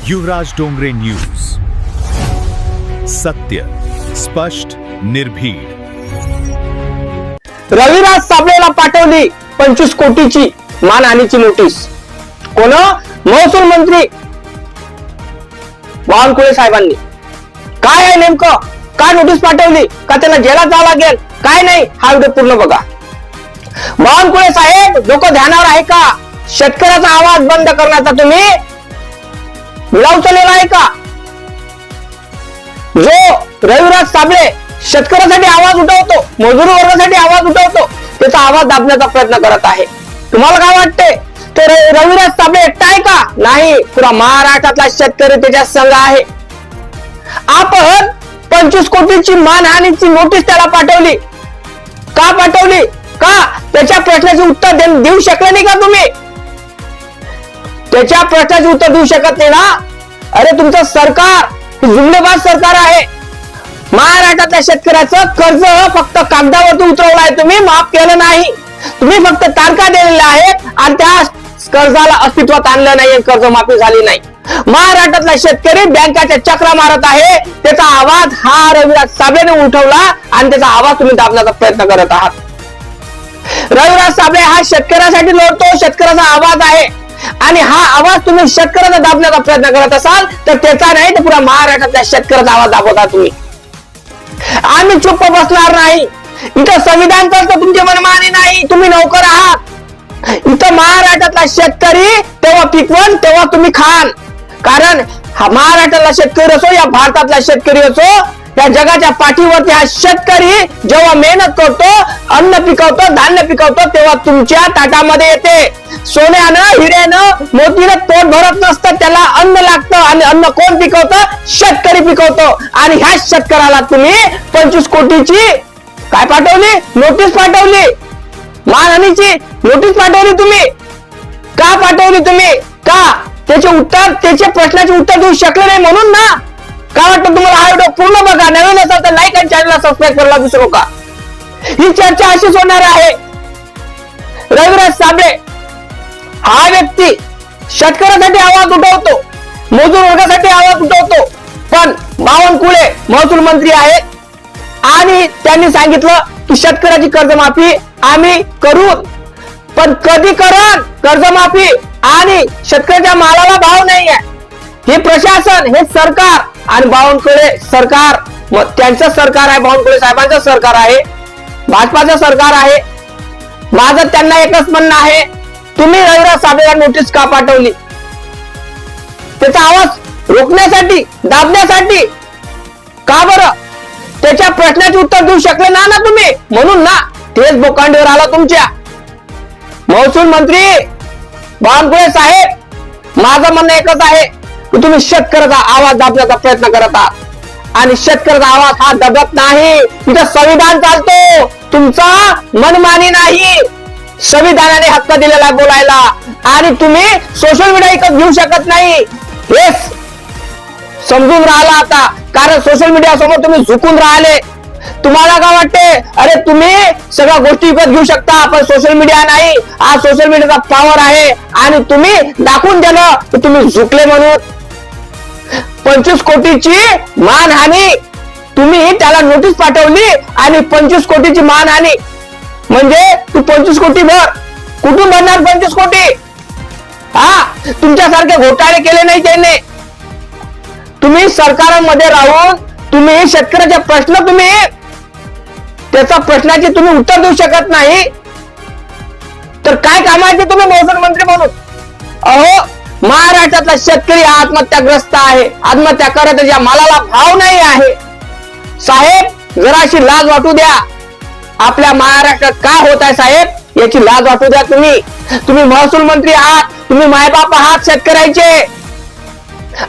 युवराज Dongre news, सत्य, स्पष्ट, निर्भीड. रविराज साबळेला पाठवली 25 कोटीची मानहानीची नोटीस. कोण? महसूल मंत्री बावनकुळे साहेबांनी. काय आहे नेमकं? काय नोटीस पाठवली? का त्याला जेलात जावं लागेल? काय नाही, हा व्हिडिओ पूर्ण बघा. बावनकुळे साहेब, डोकं ध्यानावर आहे का? शेतकऱ्याचा आवाज बंद करण्याचा तुम्ही विडा उचललेला आहे का? जो रविराज साबळे शेतकऱ्यासाठी आवाज उठवतो, मजूर वर्गासाठी आवाज उठवतो, त्याचा आवाज दाबण्याचा प्रयत्न करत आहे. तुम्हाला काय वाटते? ते रविराज साबळे एकटा आहे का? नाही, पुरा महाराष्ट्रातला शेतकरी त्याच्या संघ आहे. आपण 25 कोटीची मानहानीची नोटीस त्याला पाठवली. का पाठवली? का त्याच्या प्रश्नाचे उत्तर देऊ शकले नाही का तुम्ही? त्याच्या प्रश्नाचे उत्तर देऊ शकत नाही ना? अरे तुमचं सरकार जुमलेबाज सरकार आहे. महाराष्ट्रातल्या शेतकऱ्याचं कर्ज फक्त कागदावरती उतरवलाय, तुम्ही माफ केलं नाही. तुम्ही फक्त तारखा दिलेल्या आहेत आणि त्या कर्जाला अस्तित्वात आणलं नाही, कर्जमाफी झाली नाही. महाराष्ट्रातला शेतकरी बँकाच्या चक्रा मारत आहे. त्याचा आवाज हा रविराज साबळेने उठवला आणि त्याचा आवाज तुम्ही दाबण्याचा प्रयत्न करत आहात. रविराज साबळे हा शेतकऱ्यासाठी लढतो, शेतकऱ्याचा आवाज आहे आणि हा आवाज तुम्ही शेतकऱ्याचा दाबण्याचा प्रयत्न करत असाल तर त्याचा नाही, तर पुरा महाराष्ट्रातल्या शेतकऱ्याचा आवाज दाबवता तुम्ही. आम्ही चुप्प बसणार नाही. इथं संविधान चालतं, तुमची मनमानी नाही. तुम्ही नोकर आहात. इथं महाराष्ट्रातला शेतकरी तेव्हा पिकवण तेव्हा तुम्ही खान. कारण हा महाराष्ट्रातला शेतकरी असो या भारतातला शेतकरी असो, या जगाच्या पाठीवरती हा शेतकरी जेव्हा मेहनत करतो, अन्न पिकवतो, धान्य पिकवतो, तेव्हा तुमच्या ताटामध्ये येते. सोन्यानं, हिऱ्यानं, मोतीनं पोट भरत नसतं, त्याला अन्न लागतं. आणि अन्न कोण पिकवतं? शेतकरी पिकवतो. आणि ह्या शेतकऱ्याला तुम्ही 25 कोटीची काय पाठवली? नोटीस पाठवली. मानहानीची नोटीस पाठवली तुम्ही. का पाठवली तुम्ही? का? त्याचे प्रश्नाचे उत्तर देऊ शकले नाही म्हणून ना? काय वाटतं तुम्हाला? हा व्हिडिओ पूर्ण बघा. नवीन असाल तर लाईक आणि चॅनलला सबस्क्राईब करायला विसरू नका. ही चर्चा अशीच होणार आहे. रविराज साबळे हा व्यक्ती शेतकऱ्यासाठी आवाज उठवतो, मजूर वर्गासाठी आवाज उठवतो, पण बावनकुळे महसूल मंत्री आहेत आणि त्यांनी सांगितलं की शेतकऱ्याची कर्जमाफी आम्ही करू, पण कधी करन कर्जमाफी? आणि शेतकऱ्याच्या मालाला भाव नाही आहे. हे प्रशासन, हे सरकार आणि बावनकुळे सरकार, त्यांचं सरकार आहे, बावनकुळे साहेबांचं सरकार आहे, भाजपाचं सरकार आहे. माझं त्यांना एकच म्हणणं आहे, तुम्ही रविराज साबळेला नोटीस का पाठवली? त्याचा आवाज रोखण्यासाठी, दाबण्यासाठी. का बरं? त्याच्या प्रश्नाचे उत्तर देऊ शकले ना तुम्ही, म्हणून ना तेच बोकांडीवर आला तुमच्या. महसूल मंत्री बावनकुळे साहेब, माझं म्हणणं एकच आहे की तुम्ही शेतकऱ्याचा आवाज दाबण्याचा प्रयत्न करत आहात आणि शेतकऱ्याचा आवाज हा दबत नाही. इथं संविधान चालतो, तुमचा मनमानी नाही. संविधानाने हक्क दिलेला बोलायला आणि तुम्ही सोशल मीडिया विकत घेऊ शकत नाही. हे समजून राहिला आता, कारण सोशल मीडिया समोर तुम्ही झुकून राहिले. तुम्हाला काय वाटते? अरे तुम्ही सगळ्या गोष्टी विकत घेऊ शकता, पण सोशल मीडिया नाही. हा सोशल मीडियाचा पॉवर आहे आणि तुम्ही दाखवून दिलं की तुम्ही झुकले म्हणून. 25 कोटीची मानहानी, तुम्ही त्याला नोटीस पाठवली आणि 25 कोटीची मानहानी म्हणजे तू 25 कोटी भर. कुठून भरणार 25 कोटी? हा, तुमच्यासारखे घोटाळे केले नाही त्याने. तुम्ही सरकारमध्ये राहून तुम्ही शेतकऱ्याचे प्रश्न, तुम्ही त्याचा प्रश्नाचे तुम्ही उत्तर देऊ शकत नाही, तर काय कामाचे तुम्ही महसूल मंत्री म्हणून? अहो, महाराष्ट्रातला शेतकरी आत्महत्याग्रस्त आहे, आत्महत्या करत, त्याच्या मालाला भाव नाही आहे. साहेब, जराशी लाज वाटू द्या. आपल्या महाराष्ट्रात काय होत आहे साहेब, याची लाज वाटू द्या. तुम्ही महसूल मंत्री आहात, तुम्ही मायबाप आहात शेतकऱ्याचे.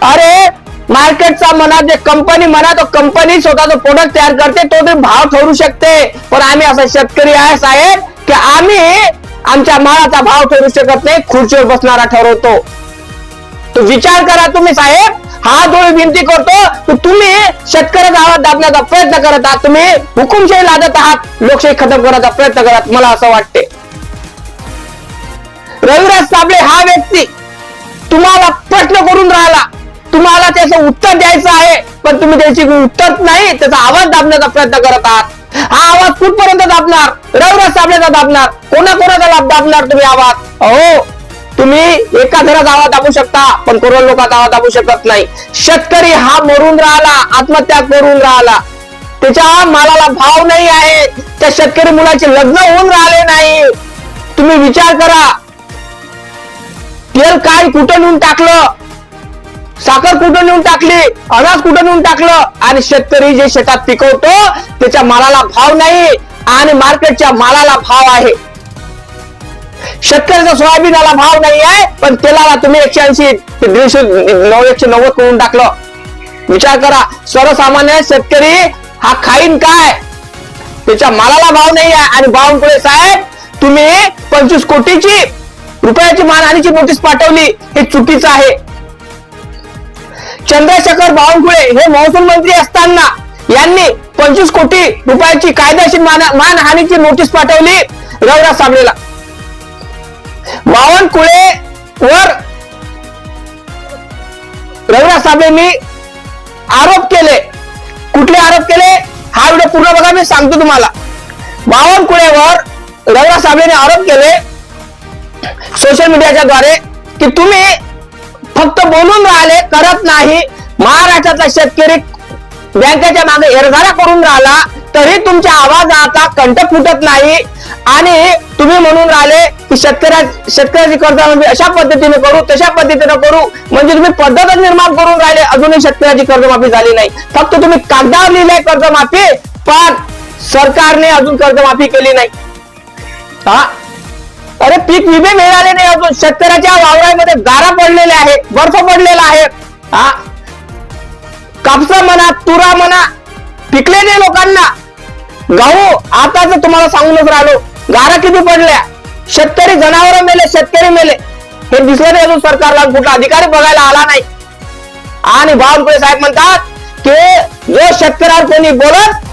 अरे मार्केटचा म्हणा, जे कंपनी म्हणा, तो कंपनी स्वतःचा प्रोडक्ट तयार करते, तो ते भाव ठरवू शकते. पण आम्ही असा शेतकरी आहे साहेब की आम्ही आमच्या मालाचा भाव ठरवू शकत नाही, खुर्चीवर बसणारा ठरवतो. तो विचार करा तुम्ही साहेब. हात जोडून विनंती करतो की तुम्ही शेतकऱ्याचा आवाज दाबण्याचा प्रयत्न करत आहात, तुम्ही हुकुमशाही लादत आहात, लोकशाही खतम करण्याचा प्रयत्न करत, मला असं वाटते. रविराज साबळे हा व्यक्ती तुम्हाला प्रश्न करून राहिला तुम्हाला त्याचं उत्तर द्यायचं आहे, पण तुम्ही त्याची उत्तर नाही, त्याचा आवाज दाबण्याचा प्रयत्न करत आहात. हा आवाज कुठपर्यंत दाबणार? रविराज साबळेचा दाबणार, कोणाकोणाचा दाबणार तुम्ही आवाज? हो, तुम्ही एका घरात आवाज दाबू शकता, पण करोड लोकांचा आवाज दाबू शकत नाही. शेतकरी हा मरून राहिला, आत्महत्या करून राहिला, त्याच्या मालाला भाव नाही आहे, त्या शेतकरी मुलाचे लग्न होऊन राहिले नाही. तुम्ही विचार करा, तेल काय कुठं नेऊन टाकलं, साखर कुठं नेऊन टाकली, अनाज कुठं नेऊन टाकलं, आणि शेतकरी जे शेतात पिकवतो त्याच्या मालाला भाव नाही आणि मार्केटच्या मालाला भाव आहे. शेतकऱ्याचा सोयाबीनाला भाव नाही आहे, पण तेलाला तुम्ही 180 ते 190 करून टाकलं. विचार करा, सर्वसामान्य शेतकरी हा खाईन काय? त्याच्या मालाला भाव नाही आहे. आणि बावनकुळे साहेब, तुम्ही 25 कोटीची रुपयाची मानहानीची नोटीस पाठवली, हे चुकीचं आहे. चंद्रशेखर बावनकुळे हे महसूल मंत्री असताना यांनी 25 कोटी रुपयाची कायदेशीर मानहानीची नोटीस पाठवली रविराज साबळेला. बावनकुळे वर रविराज साबळेंनी आरोप केले. कुठले आरोप केले? हा व्हिडिओ पूर्ण बघा, मी सांगतो तुम्हाला. बावनकुळेवर रविराज साबळेने आरोप केले सोशल मीडियाच्या द्वारे की तुम्ही फक्त बोलून राहिले, करत नाही. महाराष्ट्रातला शेतकरी बँकेच्या मागे हेरझारा करून राहिला, तरी तुमच्या आवाजाचा कंठ फुटत नाही. आणि तुम्ही म्हणून राहिले की शेतकऱ्याची कर्जमाफी अशा पद्धतीने करू, तशा पद्धतीने करू, म्हणजे तुम्ही पद्धतच निर्माण करून राहिले. अजूनही शेतकऱ्याची कर्जमाफी झाली नाही. फक्त तुम्ही कागदावर लिहिलंय कर्जमाफी, पण सरकारने अजून कर्जमाफी केली नाही. हा, अरे पीक विमे मिळाले नाही अजून. शेतकऱ्याच्या वावरामध्ये गारा पडलेल्या आहे, बर्फ पडलेला आहे. हा, कापसा म्हणा, तुरा म्हणा, पिकले नाही लोकांना. गहू आताच तुम्हाला सांगूनच राहिलो, गारा किती पडल्या. शेतकरी जनावर मेले, शेतकरी मेले, हे दिसलं नाही अजून सरकारला. कुठला अधिकारी बघायला आला नाही. आणि बावनकुळे साहेब म्हणतात की जो शेतकऱ्यावर कोणी बोलत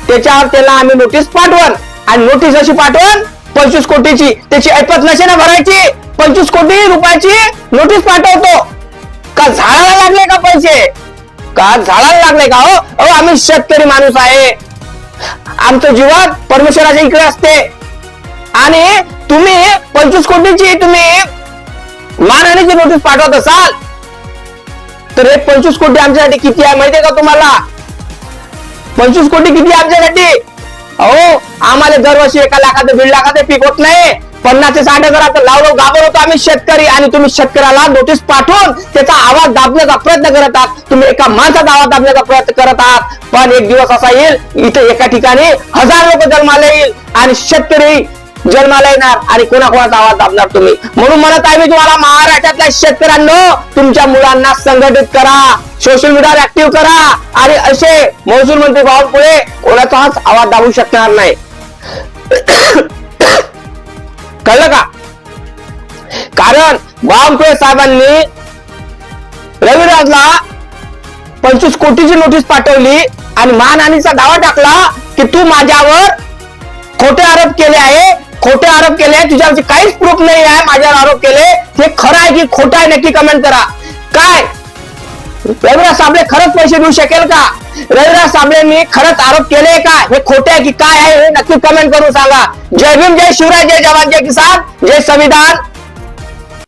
त्याच्यावर त्याला आम्ही नोटीस पाठवण. आणि नोटीस अशी पाठवण 25 कोटीची, त्याची ऐपत नशेने भरायची. 25 कोटी रुपयाची नोटीस पाठवतो. का झाडाला लागले का पैसे? का झाडाला लागले का? हो, आम्ही शेतकरी माणूस आहे, आमचं जीवन परमेश्वराच्या इकडे असते. आणि तुम्ही 25 कोटीची तुम्ही मानहानीची नोटीस पाठवत असाल, तर हे 25 कोटी आमच्यासाठी किती आहे माहितीये का तुम्हाला? 25 कोटी किती आमच्यासाठी? अहो, आम्हाला दरवर्षी 1 लाखाचं 1.5 लाखाचं पीक होत नाही. 50 ते 60 हजाराचं लावलो गाभर होतो आम्ही शेतकरी. आणि तुम्ही शेतकऱ्याला नोटीस पाठवून त्याचा आवाज दाबण्याचा प्रयत्न करत आहात. तुम्ही एका माणसाचा आवाज दाबण्याचा प्रयत्न करत आहात. पण एक दिवस असा येईल, इथे एका ठिकाणी 1000 लोक जन्माला येईल आणि शेतकरी जन्माला येणार, आणि कोणाकोणाचा आवाज दाबणार तुम्ही. म्हणून म्हणत आहे मी तुम्हाला, महाराष्ट्रातल्या शेतकऱ्यांनो, तुमच्या मुलांना संघटित करा, सोशल मीडियावर ऍक्टिव्ह करा. आणि असे महसूल मंत्री बावनकुळे कोणाचाच आवाज दाबू शकणार नाही. कळलं का? कारण बावनकुळे साहेबांनी रविराजला 25 कोटीची नोटीस पाठवली आणि मानहानीचा दावा टाकला की तू माझ्यावर खोटे आरोप केले आहे, खोटे आरोप केले, तुझ्यावरची काहीच प्रूफ नाही आहे, माझ्यावर आरोप केले. हे खरं आहे की खोटं आहे नक्की कमेंट करा. काय रविराज साबळे खरंच पैसे देऊ शकेल का? रविराज साबळेंनी खरंच आरोप केले का? हे खोटे आहे की काय आहे हे नक्की कमेंट करून सांगा. जय भीम, जय शिवराय, जय जवान, जय किसान, जय संविधान.